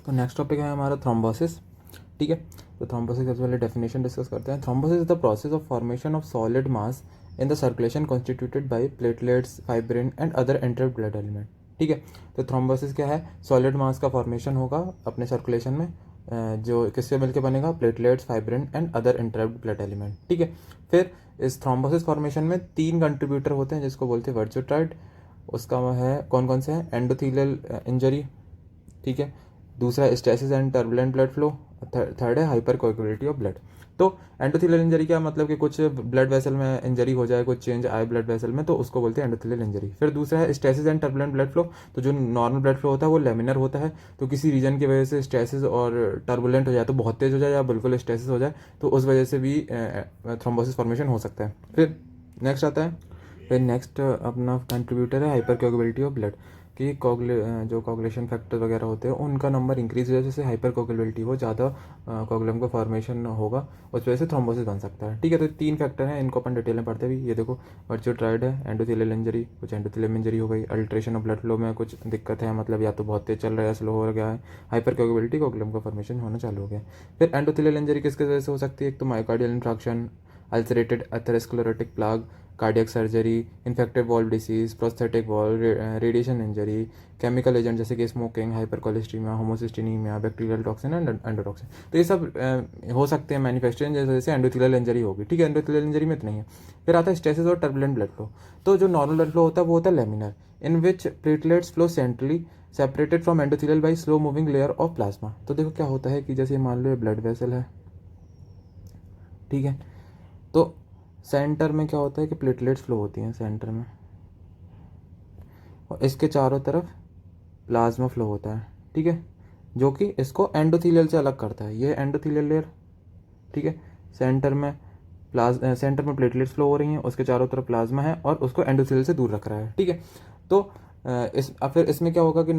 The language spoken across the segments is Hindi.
तो नेक्स्ट टॉपिक है हमारा थ्रोम्बोसिस। ठीक है, तो थ्रोम्बोसिस सबसे पहले डेफिनेशन डिस्कस करते हैं। Thrombosis is the process of formation of solid mass in the circulation constituted by platelets, fibrin and other entered blood element. ठीक है, तो थ्रोम्बोसिस क्या है? सॉलिड मास का फॉर्मेशन होगा अपने सर्कुलेशन में, जो किससे मिलकर बनेगा? Platelets, fibrin and other entered blood element. ठीक है, फिर इस थ्रोम्बोसिस फॉर्मेशन में 3 कंट्रीब्यूटर होते हैं जिसको बोलते हैं वर्चोट्राइड। उसका है कौन कौन से हैं? एंडोथीलियल इंजरी, ठीक है, दूसरा stasis and turbulent blood flow, third है हाइपर कोएगुलेबिलिटी ऑफ ब्लड। तो एंडोथेलियल इंजरी क्या मतलब कि कुछ ब्लड वेसल में इंजरी हो जाए, कुछ चेंज आए ब्लड वेसल में, तो उसको बोलते हैं एंडोथेलियल इंजरी। फिर दूसरा है stasis and turbulent blood flow. तो जो नॉर्मल ब्लड फ्लो होता है वो लेमिनर होता है, तो किसी रीजन की वजह से स्टेसिस और टर्बुलेंट हो जाए तो बहुत तेज हो जाए, या बिल्कुल स्टेसिस हो जाए तो उस वजह से भी थ्रोम्बोसिस फॉर्मेशन हो सकता है। फिर नेक्स्ट आता है, फिर नेक्स्ट अपना कंट्रीब्यूटर है हाइपर कोएगुलेबिलिटी ऑफ ब्लड, कि जो कोगुलेशन फैक्टर वगैरह होते हैं उनका नंबर इंक्रीज हो जाए, जैसे हाइपर कोगुलेबिलिटी हो, ज़्यादा कोगुलम का फॉर्मेशन होगा, उस वजह से थ्रोम्बोसिस बन सकता है। ठीक है, तो 3 फैक्टर हैं, इनको अपन डिटेल में पढ़ते भी। ये देखो, वर्चोट्राइड है, एंडोथेलियल इंजरी, कुछ एंडोथेलियम इंजरी हो गई, अल्ट्रेशन ऑफ ब्लड फ्लो में कुछ दिक्कत है, मतलब या तो बहुत तेज चल रहा है या स्लो हो गया है, हाइपर कोगुलेबिलिटी, कोगुलम का फॉर्मेशन होना चालू हो गया। फिर एंडोथेलियल इंजरी किसकी वजह से हो सकती है? एक तो myocardial infarction, ulcerated atherosclerotic plaque, cardiac surgery, infective valve disease, prosthetic valve, radiation injury, chemical agent जैसे कि smoking, hypercholesterolemia, homocystinemia, bacterial toxin and endotoxin. तो ये सब हो सकते हैं मैनिफेस्टेशन जैसे जैसे एंडोथेलियल इंजरी होगी। ठीक है, एंडोथेलियल इंजरी में इतना ही है। फिर आता है स्टेसिस और टर्बुलेंट ब्लड फ्लो। तो जो नॉर्मल ब्लड फ्लो होता है वो होता है laminar, in which platelets flow centrally separated from endothelial by slow moving layer of plasma. तो देखो क्या होता है कि जैसे मान लो ये ब्लड वेसल है, ठीक है, तो सेंटर में क्या होता है कि प्लेटलेट्स फ्लो होती हैं सेंटर में, और इसके चारों तरफ प्लाज्मा फ्लो होता है। ठीक है, जो कि इसको एंडोथीलियल से अलग करता है। ये एंडोथीलियल लेयर, ठीक है, सेंटर में प्लेटलेट्स फ्लो हो रही हैं, उसके चारों तरफ प्लाज्मा है और उसको एंडोथेलियल से दूर रख रहा है। ठीक है, तो फिर इसमें क्या होगा कि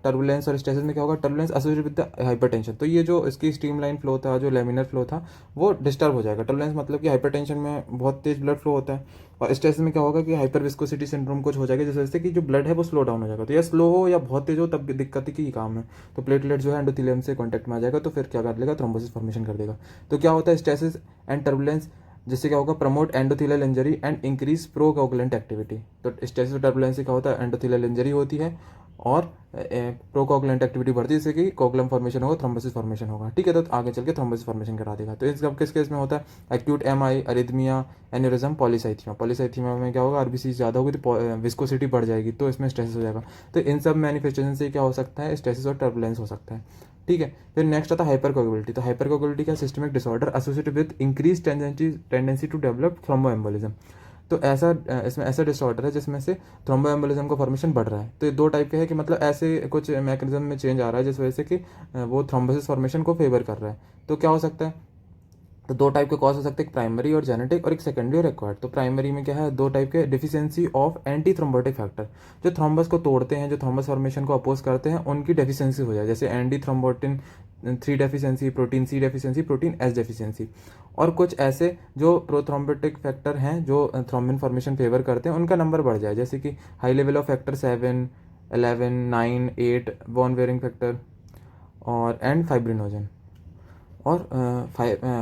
टर्बुलेंस और स्टेसिस में क्या होगा? Turbulence associated with the hypertension. तो ये जो इसकी स्ट्रीमलाइन फ्लो था, जो लेमिनर फ्लो था, वो डिस्टर्ब हो जाएगा। टर्बुलेंस मतलब कि हाइपरटेंशन में बहुत तेज ब्लड फ्लो होता है, और स्टेसिस में क्या होगा कि हाइपर विस्कोसिटी सिंड्रोम कुछ हो जाएगा, जिस वजह से कि जो ब्लड है वो स्लो डाउन हो जाएगा। तो या स्लो हो या बहुत तेज हो तब दिक्कत की काम है। तो प्लेटलेट जो है एंडोथेलियम से कॉन्टैक्ट में आ जाएगा, तो फिर क्या कर लेगा? थ्रोम्बोसिस फॉर्मेशन कर देगा। तो क्या होता है? स्टेसिस एंड टर्बुलेंस, जिससे क्या होगा? Promote endothelial injury and increase procoagulant activity. तो स्टेसिस टर्बुलेंस से क्या होता है? एंडोथेलियल इंजरी होती है और प्रोकोगुलेंट एक्टिविटी बढ़ती है, जिससे कि कोगुलम फॉर्मेशन होगा, थ्रोम्बोसिस फॉर्मेशन होगा। ठीक है, तो आगे चल के थ्रोम्बोसिस फॉर्मेशन करा देगा। तो इस किस केस में होता है? Acute MI, arrhythmia, aneurysm, polycythaemia. Polycythaemia में क्या होगा? आरबीसी ज़्यादा होगी तो विस्कोसिटी बढ़ जाएगी, तो इसमें स्ट्रेसिस हो जाएगा। तो इन सब मैनिफेस्टेशन से क्या हो सकता है? स्ट्रेसिस और टर्बुलेंस हो सकता है। ठीक है, फिर नेक्स्ट आता है हाइपर कोगुलेबिलिटी। तो हाइपर कोगुलेबिलिटी क्या? Systemic disorder associated with increase tendency to develop thromboembolism. तो इसमें ऐसा डिसऑर्डर है जिसमें से थ्रोम्बोएम्बोलिज्म का फॉर्मेशन बढ़ रहा है। तो ये 2 टाइप के हैं, कि मतलब ऐसे कुछ मैकेनिज्म में चेंज आ रहा है जिस वजह से कि वो थ्रोम्बोसिस फॉर्मेशन को फेवर कर रहा है। तो क्या हो सकता है? तो 2 टाइप के कॉज हो सकते हैं, एक प्राइमरी और जेनेटिक, और एक सेकेंडरी और एक्वायर्ड। तो प्राइमरी में क्या है? 2 टाइप के, deficiency of anti thrombotic factor, जो थ्रोम्बस को तोड़ते हैं, जो थ्रोम्बस फॉर्मेशन को अपोज करते हैं, उनकी डेफिशिएंसी हो जाए, जैसे anti thrombin 3 deficiency, protein C deficiency, protein S deficiency. और कुछ ऐसे जो प्रोथ्रोम्बोटिक फैक्टर हैं जो थ्रोम्बिन फॉर्मेशन फेवर करते हैं, उनका नंबर बढ़ जाए, जैसे कि high level of factor 7, 11, 9, 8, Bon wearing factor और एंड फाइब्रिनोजन और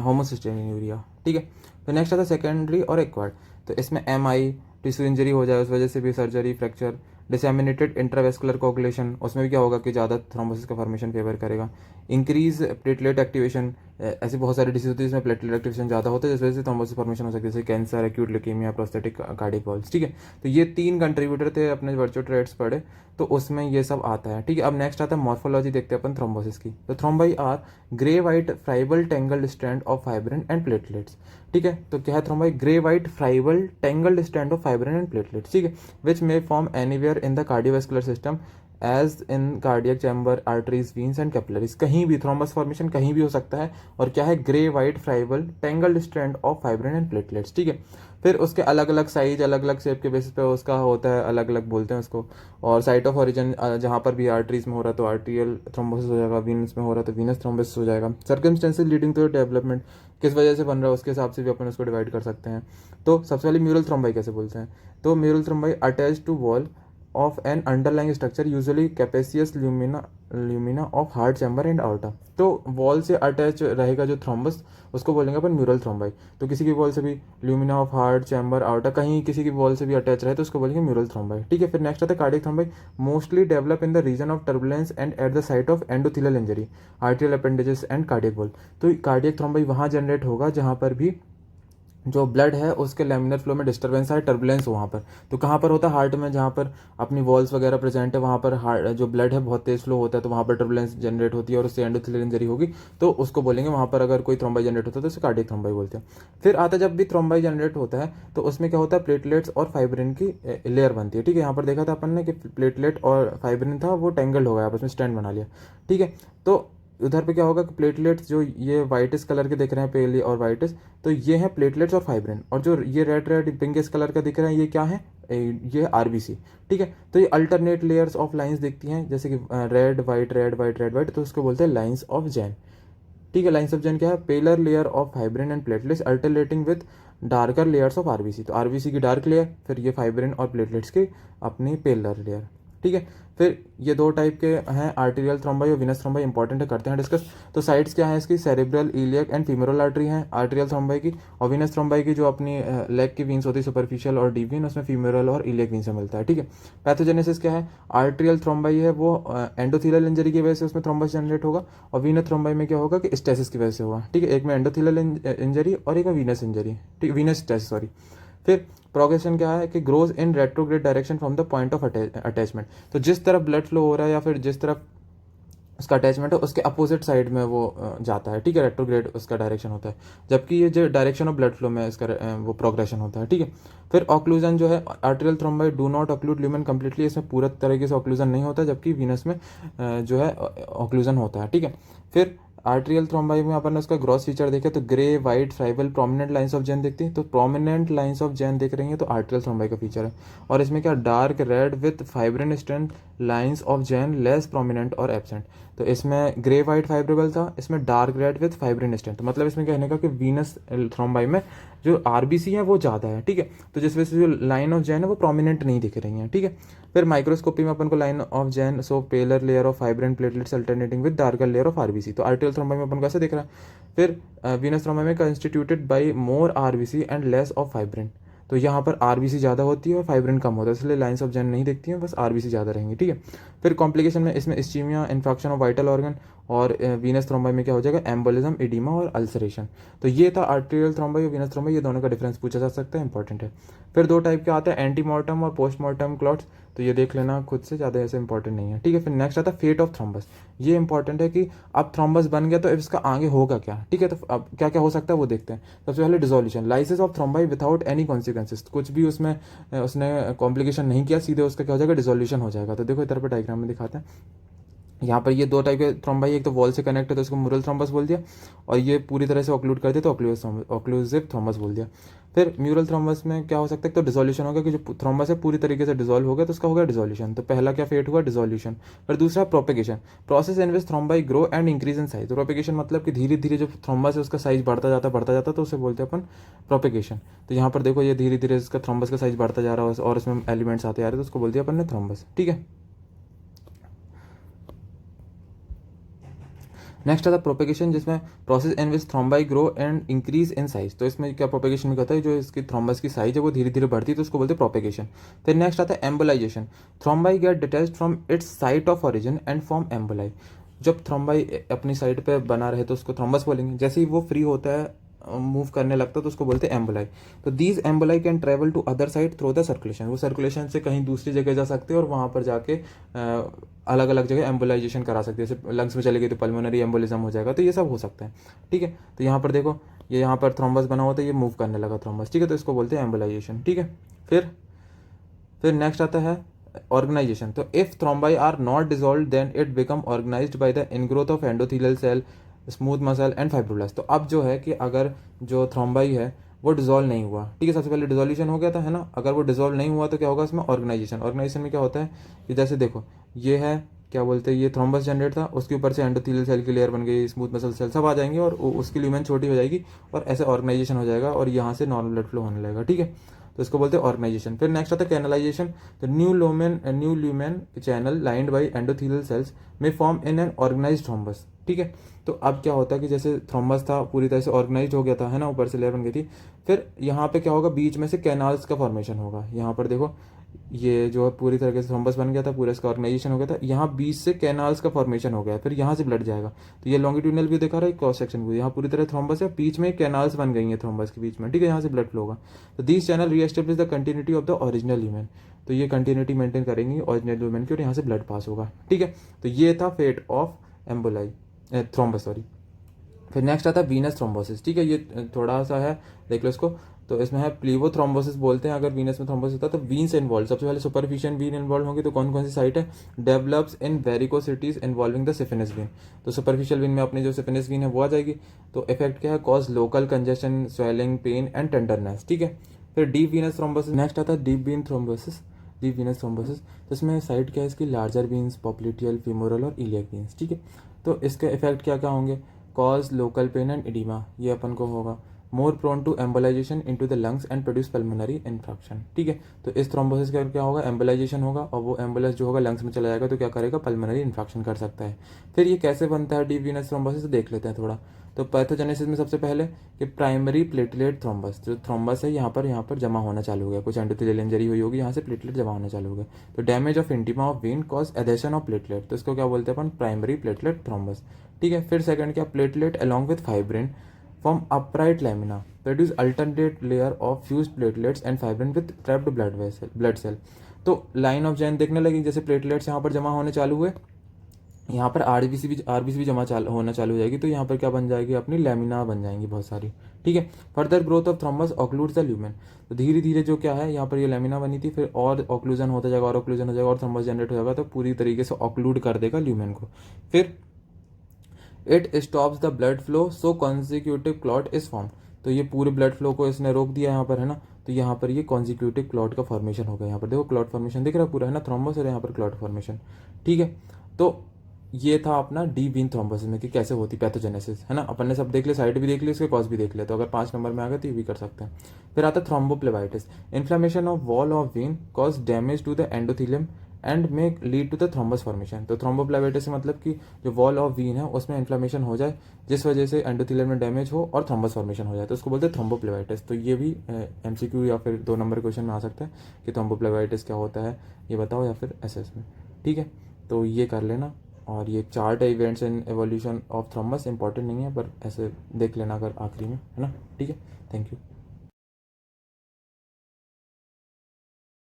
होमोसिस्टेनियूरिया। ठीक है, तो नेक्स्ट आता है सेकेंडरी और एक्वायर्ड। तो इसमें एमआई, टिश्यू इंजरी हो जाए, उस वजह से भी सर्जरी, फ्रैक्चर, डिसएमिनेटेड इंट्रावेस्कुलर कोगुलेशन, उसमें भी क्या होगा कि ज़्यादा थ्रोम्बोसिस का फॉर्मेशन फेवर करेगा। इंक्रीज प्लेटलेट एक्टिवेशन, ऐसी बहुत सारी डिसीज होती है जिसमें प्लेटलेट एक्टिवेशन ज़्यादा होता है, जिस वजह से थ्रोम्बोसिस फॉर्मेशन हो सकती है, जैसे cancer, acute leukaemia, prosthetic cardiac valves. ठीक है, तो ये 3 कंट्रीब्यूटर थे अपने वर्चुअल ट्रेड्स पढ़े, तो उसमें ये सब आता है। ठीक है, अब नेक्स्ट आता है मॉर्फोलॉजी, देखते हैं अपन थ्रोम्बोसिस की। तो thrombi are grey white friable tangled strand of fibrin and platelets. ठीक है, तो क्या है thrombi? Grey white friable tangled strand of fibrin and platelets. ठीक है, which may form anywhere in the cardiovascular system as in cardiac chamber, arteries, veins and capillaries. कहीं भी थ्रोम्बस फॉर्मेशन कहीं भी हो सकता है। और क्या है? Grey white friable tangled strand of fibrin and platelets. ठीक है, फिर उसके अलग अलग साइज, अलग अलग शेप के बेसिस पे उसका होता है, अलग अलग बोलते हैं उसको। और साइट ऑफ ओरिजिन, जहाँ पर भी आर्टरीज में हो रहा है तो आर्टियल थ्रोम्बोसिस हो जाएगा, वीनस में हो रहा है तो वीनस थ्रोम्बोसिस हो जाएगा। सर्कमस्टेंसेस लीडिंग टू डेवलपमेंट, किस वजह से बन रहा है उसके हिसाब से भी अपन उसको डिवाइड कर सकते हैं। तो सबसे पहले म्यूरल थ्रोम्बाई कैसे बोलते हैं? तो mural thrombi attach to wall of an underlying structure usually capacious lumina of heart chamber and aorta. तो वॉल से अटैच रहेगा जो थ्रोम्बस, उसको बोलेंगे अपन म्यूरल थ्रोम्बाई। तो किसी की वॉल से भी lumina of heart chamber outta कहीं किसी की वॉल से भी अटैच रहे तो उसको बोलेंगे म्यूरल थ्रोम्बाई। ठीक है, फिर नेक्स्ट आता है cardiac thrombi. Mostly develop in the region of turbulence and at the site of endothelial injury, atrial appendages and cardiac wall. तो कार्डियक थ्रोम्बाई वहाँ जनरेट होगा जहाँ पर भी जो ब्लड है उसके लैमिनर फ्लो में डिस्टर्बेंस है, टर्बुलेंस हो वहाँ पर। तो कहाँ पर होता है? हार्ट में, जहाँ पर अपनी वॉल्स वगैरह प्रेजेंट है वहाँ पर हार्ट जो ब्लड है बहुत तेज फ्लो होता है, तो वहाँ पर टर्बुलेंस जनरेट होती है और उससे एंडोथेलियल इंजरी होगी, तो उसको बोलेंगे वहाँ पर अगर कोई थ्रोम्बाई जनरेट होता है तो उसे कार्डियक थ्रोम्बाई बोलते हैं। फिर आता है जब भी थ्रोम्बाई जनरेट होता है तो उसमें क्या होता है, प्लेटलेट्स और फाइब्रिन की लेयर बनती है। ठीक है, यहाँ पर देखा था अपन ने कि प्लेटलेट और फाइब्रिन था वो टेंगल्ड हो गया, आपस में स्टैंड बना लिया। ठीक है, तो उधर पे क्या होगा कि प्लेटलेट्स जो ये वाइटिस कलर के दिख रहे हैं, पेली और वाइटिस, तो ये हैं प्लेटलेट्स और फाइब्रिन। और जो ये रेड रेड पिंकिश कलर का दिख रहा है ये क्या है? ये आरबीसी। ठीक है, तो ये अल्टरनेट लेयर्स ऑफ लाइंस दिखती हैं, जैसे कि red white red white red white, तो उसको बोलते हैं लाइंस ऑफ जैन। ठीक है, लाइंस ऑफ जैन क्या है? Paler layer of fibrin and platelets alternating with darker layers of RBC. तो आरबीसी की डार्क लेयर, फिर ये फाइब्रिन और प्लेटलेट्स की अपनी पेलर लेयर। ठीक है, फिर ये दो टाइप के हैं, आर्टेरियल थ्रोम्बाई और विनस थ्रोम्बाई। इंपॉर्टेंट है, करते हैं डिस्कस। तो साइड्स क्या है इसकी? Cerebral, iliac and femoral artery है आर्टेरियल थ्रोम्बाई की, और विनस थ्रोम्बाई की जो अपनी लेग की वीन्स होती है सुपरफिशियल और डीप वीन, उसमें फीमोरल और इलियक वीन से मिलता है। ठीक है, पैथोजेनेसिस क्या है? आर्टेरियल थ्रोम्बाई है वो एंडोथेलियल इंजरी की वजह से उसमें थ्रोम्बस जनरेट होगा, और वीनस थ्रोम्बाई में क्या होगा कि स्टेसिस की वजह से होगा। ठीक है, एक में एंडोथेलियल इंजरी और एक में वीनस इंजरी। ठीक, वीनस स्टेसिस, सॉरी। फिर प्रोग्रेशन क्या है कि grows in retrograde direction from the point of attachment. तो जिस तरफ ब्लड फ्लो हो रहा है या फिर जिस तरफ उसका अटैचमेंट है उसके अपोजिट साइड में वो जाता है। ठीक है, रेट्रोग्रेड उसका डायरेक्शन होता है, जबकि ये जो डायरेक्शन ऑफ ब्लड फ्लो में इसका वो प्रोग्रेशन होता है। ठीक है, फिर ऑक्लूजन जो है, arterial thrombi do not occlude lumen completely, इसमें पूरा तरीके से ऑक्लूजन नहीं होता, जबकि वीनस में जो है ऑक्लूजन होता है। ठीक है, फिर आर्टेरियल थ्रोम्बाई में अपन ने उसका ग्रॉस फीचर देखे तो grey white tribal prominent lines of Jain दिखती है। तो प्रोमिनेंट लाइंस ऑफ जैन दिख रही हैं तो आर्टेरियल थ्रोम्बाई का फीचर है। और इसमें क्या, dark red with fibrin strength lines of Jain less prominent और एब्सेंट। तो इसमें ग्रे वाइट फाइब्रेबल था, इसमें dark red with fibrin strength. तो मतलब इसमें कहने का कि वीनस थ्रोम्बाई में जो आरबीसी है वो ज़्यादा है। ठीक है, तो जिस वजह से जो लाइन ऑफ जैन है वो प्रोमिनेंट नहीं दिख रही है। ठीक है, फिर माइक्रोस्कोपी में अपन को line of Zahn so paler layer of fibrin platelets alternating with darker layer of RBC. तो आर्टेरियल थ्रोम्बाई में अपन को ऐसे दिख रहा है। फिर वीनस थ्रोम्बाई में constituted by more RBC and less of fibrin. तो यहाँ पर आरबीसी ज़्यादा होती है और फाइब्रिन कम होता है, इसलिए लाइंस ऑफ जैन नहीं दिखती हैं, बस आरबीसी ज़्यादा रहेंगी। ठीक है, फिर कॉम्प्लिकेशन में इसमें ischaemia, infection of vital organ, और वीनस थ्रोम्बाई में क्या हो जाएगा, एम्बोलिज्म, एडिमा और अल्सरेशन। तो ये था आर्टेरियल थ्रोम्बाई और वीनस थ्रोम्बाई, ये दोनों का डिफरेंस पूछा जा सकता है, इंपॉर्टेंट है। फिर दो टाइप के आते हैं, एंटीमॉर्टम और पोस्टमॉर्टम क्लॉट्स। तो ये देख लेना खुद से, ज़्यादा ऐसे इंपॉर्टेंट नहीं है। ठीक है, फिर नेक्स्ट आता है फेट ऑफ थ्रोम्बस। ये इंपॉर्टेंट है कि अब थ्रोम्बस बन गया तो अब इसका आगे होगा क्या। ठीक है, तो अब क्या क्या हो सकता है वो देखते हैं। सबसे पहले dissolution, lysis of thrombi without any consequences. कुछ भी उसमें उसने कॉम्प्लिकेशन नहीं किया, सीधे उसका क्या हो जाएगा, डिसोल्यूशन हो जाएगा। तो देखो इधर पर डायग्राम में दिखाते हैं। यहाँ पर ये दो टाइप के थ्रोम्बाई, एक तो वॉल से कनेक्ट है तो उसको म्यूरल थ्रोम्बस बोल दिया, और ये पूरी तरह से ऑक्लूड कर दिया तो ऑक्लूसिव थ्रोम्बस बोल दिया। फिर म्यूरल थ्रोम्बस में क्या हो सकता है, तो डिसोल्यूशन होगा कि जो थ्रोम्बस है पूरी तरीके से डिसॉल्व हो गया तो उसका होगा डिसोल्यूशन। तो पहला क्या फेट हुआ, डिसोल्यूशन। फिर दूसरा propagation, process in which thrombi grow and increase in size. तो प्रोपेगेशन मतलब कि धीरे धीरे जो थ्रोम्बस है उसका साइज बढ़ता जाता तो उसे बोलते हैं अपन प्रोपेगेशन। तो यहाँ पर देखो ये धीरे धीरे इसका थ्रोम्बस का साइज बढ़ता जा रहा है और इसमें एलिमेंट्स आते आ रहे हैं तो उसको बोलते हैं अपन ने थ्रोम्बस। ठीक है, नेक्स्ट आता है प्रोपेगेशन, जिसमें process in which thrombi grow and increase in size. तो इसमें क्या प्रोपेगेशन में कहता है, जो इसकी थ्रोम्बस की साइज है वो धीरे धीरे बढ़ती है तो उसको बोलते हैं प्रोपेगेशन। फिर नेक्स्ट आता है embolisation, thrombi get detached from its site of origin and form emboli. जब थ्रोम्बाई अपनी साइड पे बना रहे तो उसको थ्रोम्बस बोलेंगे, जैसे ही वो फ्री होता है मूव करने लगता है तो उसको बोलते हैं एम्बोलाई। तो these emboli can travel to other side through the circulation. वो सर्कुलेशन से कहीं दूसरी जगह जा सकते हैं और वहाँ पर जाके अलग अलग जगह एम्बोलाइजेशन करा सकते हैं। जैसे लंग्स में चले गई तो पल्मोनरी एम्बोलिज्म हो जाएगा, तो ये सब हो सकता है। ठीक है, तो यहाँ पर देखो ये यहाँ पर थ्रोम्बस बना हुआ था, ये मूव करने लगा थ्रोम्बस। ठीक है, तो इसको बोलते हैं एम्बोलाइजेशन। ठीक है, फिर नेक्स्ट आता है ऑर्गेनाइजेशन। तो if thrombi are not dissolve then it become organized by the ingrowth of endothelial cell, smooth muscle and fibroblast. तो अब जो है कि अगर जो थ्रोम्बाई है वो डिजोल्व नहीं हुआ, ठीक है, सबसे पहले डिजोल्यूशन हो गया था, है ना। अगर वो डिजोल्व नहीं हुआ तो क्या होगा इसमें, ऑर्गेनाइजेशन। ऑर्गेनाइजेशन में क्या होता है कि जैसे देखो ये है, क्या बोलते हैं, ये थ्रोम्बस जनरेट था, उसके ऊपर से एंडोथेलियल सेल की लेयर बन गई, स्मूथ मसल सेल सब आ जाएंगे और उसकी ल्यूमेन छोटी हो जाएगी और ऐसे ऑर्गेनाइजेशन हो जाएगा और यहाँ से नॉर्मल ब्लड फ्लो होने लगेगा। ठीक है, तो इसको बोलते हैं ऑर्गेनाइजेशन। फिर नेक्स्ट आता है कैनलाइजेशन। तो new lumen channel lined by endothelial cells में form in an organize thrombus. ठीक है, तो अब क्या होता है कि जैसे थ्रोम्बस था पूरी तरह से ऑर्गेनाइज हो गया था, है ना, ऊपर से लेयर बन गई थी, फिर यहाँ पे क्या होगा, बीच में से कैनाल्स का फॉर्मेशन होगा। यहाँ पर देखो ये जो है पूरी तरीके से थ्रोम्बस बन गया था, पूरा इसका ऑर्गेनाइजेशन हो गया था, यहाँ बीच से कैनाल्स का फॉर्मेशन हो गया, फिर यहाँ से ब्लड जाएगा। तो ये लॉन्गिट्यूडनल व्यू दिखा रहा है, क्रॉस सेक्शन व्यू, यहाँ पूरी तरह थ्रोम्बस है, बीच में कैनाल्स बन गई हैं थ्रोम्बस के बीच में, ठीक है, यहाँ से ब्लड फ्लो होगा। तो this channel reestablish the continuity of the original lumen. तो ये कंटिन्यूटी मेंटेन करेंगी ओरिजिनल ल्यूमेन की और यहाँ से ब्लड पास होगा। ठीक है, तो ये था fate of emboli thrombus, sorry. फिर नेक्स्ट आता है वीनस थ्रोम्बोसिस। ठीक है, ये थोड़ा सा है, देख लो इसको। तो इसमें है प्लीवोथ्रोम्बोसिस बोलते हैं अगर वीनस में थ्रोम्बोसिस होता है तो वीन्स इन्वॉल्व, सबसे पहले सुपरफिशियल वीन इन्वॉल्व होंगी। तो कौन कौन सी साइट है, develops in varicosities involving the saphenous vein. तो सुपरफिशियल वीन में अपनी जो सिफिलिस वीन है वो आ जाएगी। तो इफेक्ट क्या है, cause local congestion, swelling, pain and tenderness. ठीक है, फिर डीप वीनस थ्रोम्बोसिस। नेक्स्ट आता है deep vein thrombosis, deep venous thrombosis. तो इसमें साइट क्या है इसकी, लार्जर वीन्स, पॉप्लिटियल, फीमोरल और इलियक वीन्स। ठीक है, तो इसके इफेक्ट क्या क्या होंगे, cause local pain and oedema, ये अपन को होगा। More prone to embolisation into the lungs and produce pulmonary infection. ठीक है, तो इस थ्रोम्बोसिस का क्या होगा, एम्बोलाइजेशन होगा और वो एम्बुलेंस जो होगा लंग्स में चला जाएगा तो क्या करेगा, पल्मोनरी इन्फेक्शन कर सकता है। फिर ये कैसे बनता है डीप वीनस थ्रोम्बोसिस, देख लेते हैं थोड़ा। तो पैथोजेनेसिस में सबसे पहले कि प्राइमरी प्लेटलेट थ्रोम्बस, जो थ्रोम्बस है यहाँ पर जमा होना चालू हो गया, कुछ एंडोथेलियल इंजरी हुई होगी, यहाँ से प्लेटलेट जमा होना चालू हो गया। तो damage of intima of vein cause adhesion of platelet, तो इसको क्या बोलते हैं अपन, प्राइमरी प्लेटलेट थ्रोम्बस। ठीक है, फिर सेकंड क्या, platelet along with fibrin form upright lamina, produce alternate layer of fused platelets and fibrin with trapped blood cell. तो लाइन ऑफ चेन देखने लगी, जैसे प्लेटलेट्स यहाँ पर जमा होने चालू हुए, यहाँ पर आरबीसी भी होना चालू हो जाएगी। तो यहाँ पर क्या बन जाएगी, अपनी लैमिना बन जाएंगी बहुत सारी। ठीक है, further growth of thrombus occludes the lumen. तो धीरे धीरे जो क्या है, यहाँ पर ये लैमिना बनी थी, फिर और ऑक्लूजन होता जाएगा और ऑक्लूजन हो जाएगा और थ्रोम्बस जनरेट हो जाएगा, तो पूरी तरीके से ऑक्लूड कर देगा ल्यूमेन को। फिर it stops the blood flow so consecutive clot is form. तो ये पूरे ब्लड फ्लो को इसने रोक दिया यहाँ पर, है ना। तो यहाँ पर ये कॉन्जिक्यूटिव क्लॉट का फॉर्मेशन हो गया। यहाँ पर देखो क्लॉट फॉर्मेशन दिख रहा है पूरा, है ना, थ्रोम्बस और यहाँ पर क्लॉट फॉर्मेशन। ठीक है, तो ये था अपना डीप वीन थ्रोम्बोसिस में कि कैसे होती पैथोजेनेसिस, है ना। अपन ने सब देख लिया, साइड भी देख ली, उसके कॉज भी देख लिया। तो अगर 5 नंबर में आ गए तो ये भी कर सकते हैं। फिर आता है thrombophlebitis, inflammation of wall of vein cause damage to the endothelium and may lead to the thrombus formation. तो थ्रोम्बोप्लेबाइटिस से मतलब कि जो वॉल ऑफ वीन है उसमें इन्फ्लेमेशन हो जाए, जिस वजह से एंडोथेलियम में डैमेज हो और थ्रोम्बस फॉर्मेशन हो जाए, तो उसको बोलते हैं थ्रोम्बोप्लेबाइटिस। तो ये भी एमसीक्यू या फिर 2 नंबर क्वेश्चन में आ सकता है कि थ्रोम्बोप्लेबाइटिस क्या होता है ये बताओ, या फिर एसएस में। ठीक है, तो ये कर लेना। और ये चार्ट है events in evolution of thrombus, important नहीं है पर ऐसे देख लेना अगर आखिरी में, है ना। ठीक है, थैंक यू।